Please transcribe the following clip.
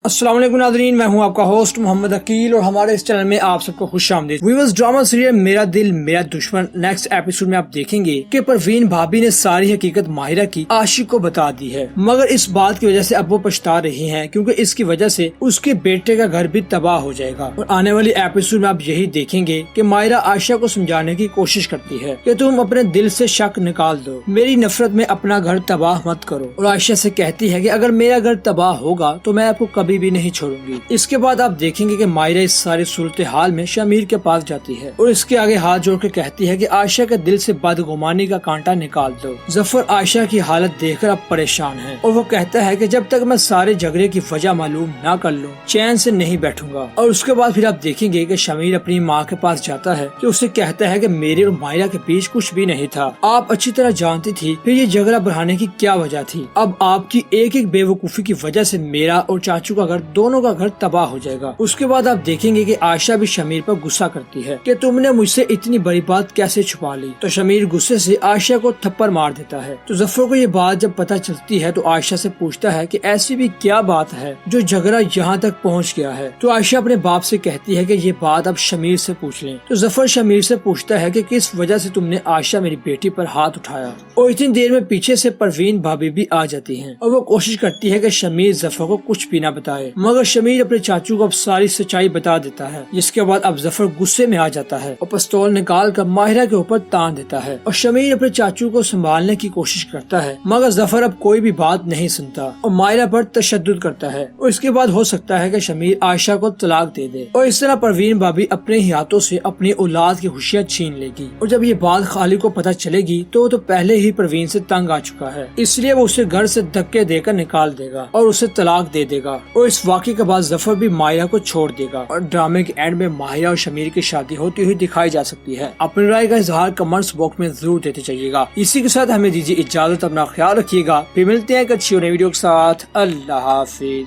السلام علیکم ناظرین، میں ہوں آپ کا ہوسٹ محمد عقیل اور ہمارے اس چینل میں آپ سب کو خوش آمدید۔ ویورز، ڈرامہ سیریل میرا دل میرا دشمن نیکسٹ ایپیسوڈ میں آپ دیکھیں گے کہ پروین بھابی نے ساری حقیقت ماہرہ کی عاشق کو بتا دی ہے، مگر اس بات کی وجہ سے اب وہ پچھتا رہی ہیں کیونکہ اس کی وجہ سے اس کے بیٹے کا گھر بھی تباہ ہو جائے گا۔ اور آنے والی ایپیسوڈ میں آپ یہی دیکھیں گے کہ ماہرہ عائشہ کو سمجھانے کی کوشش کرتی ہے کہ تم اپنے دل سے شک نکال دو، میری نفرت میں اپنا گھر تباہ مت کرو، اور عائشہ سے کہتی ہے کہ اگر میرا گھر تباہ ہوگا تو میں آپ کو کبھی بھی نہیں چھوڑوں گی۔ اس کے بعد آپ دیکھیں گے کہ ماہرہ اس ساری صورتحال میں شمیر کے پاس جاتی ہے اور اس کے آگے ہاتھ جوڑ کے کہتی ہے کہ عائشہ کے دل سے بدگمانی کا کانٹا نکال دو۔ ظفر عائشہ کی حالت دیکھ کر اب پریشان ہے اور وہ کہتا ہے کہ جب تک میں سارے جھگڑے کی وجہ معلوم نہ کر لوں چین سے نہیں بیٹھوں گا۔ اور اس کے بعد پھر آپ دیکھیں گے کہ شمیر اپنی ماں کے پاس جاتا ہے کہ اسے کہتا ہے کہ میرے اور ماہرہ کے بیچ کچھ بھی نہیں تھا، آپ اچھی طرح جانتی تھی، پھر یہ جھگڑا بڑھانے کی کیا وجہ تھی؟ اب آپ کی ایک ایک بے وقوفی کی وجہ سے میرا اور چاچو کا گھر دونوں کا گھر تباہ ہو جائے گا۔ اس کے بعد آپ دیکھیں گے کہ عائشہ بھی شمیر پر غصہ کرتی ہے کہ تم نے مجھ سے اتنی بڑی بات کیسے چھپا لی، تو شمیر غصے سے عائشہ کو تھپڑ مار دیتا ہے۔ تو ظفر کو یہ بات جب پتہ چلتی ہے تو عائشہ سے پوچھتا ہے کہ ایسی بھی کیا بات ہے جو جھگڑا یہاں تک پہنچ گیا ہے؟ تو عائشہ اپنے باپ سے کہتی ہے کہ یہ بات اب شمیر سے پوچھ لیں۔ تو ظفر شمیر سے پوچھتا ہے کہ کس وجہ سے تم نے عائشہ میری بیٹی پر ہاتھ اٹھایا، اور اتنی دیر میں پیچھے سے پروین بھابی بھی آ جاتی ہیں اور وہ کوشش کرتی ہے کہ شمیر ظفر کو کچھ بھی نہ بتائے، مگر شمیر اپنے چاچو کو اب ساری سچائی بتا دیتا ہے، جس کے بعد اب ظفر غصے میں آ جاتا ہے اور پستول نکال کر ماہرہ کے اوپر تان دیتا ہے، اور شمیر اپنے چاچو کو سنبھالنے کی کوشش کرتا ہے، مگر ظفر اب کوئی بھی بات نہیں سنتا اور ماہرہ پر تشدد کرتا ہے، اور اس کے بعد ہو سکتا ہے کہ شمیر عائشہ کو طلاق دے دے، اور اس طرح پروین بھابی اپنے ہی ہاتھوں سے اپنی اولاد کی خوشیاں چھین لے گی۔ اور جب یہ بات خالد کو پتہ چلے گی تو وہ تو پہلے ہی پروین سے تنگ آ چکا ہے، اس لیے وہ اسے گھر سے دھکے دے کر نکال دے گا اور اسے طلاق دے دے گا، اور اس واقعے کے بعد ظفر بھی ماہرہ کو چھوڑ دے گا، اور ڈرامے کے اینڈ میں ماہرہ اور شمیر کی شادی ہوتی ہوئی دکھائی جا سکتی ہے۔ اپنی رائے کا اظہار کمنٹس باکس میں ضرور دیتے چلیے گا۔ اسی کے ساتھ ہمیں دیجیے اجازت، اپنا خیال رکھیے گا، پھر ملتے ہیں ایک اچھی اور نئی ویڈیو کے ساتھ۔ اللہ حافظ۔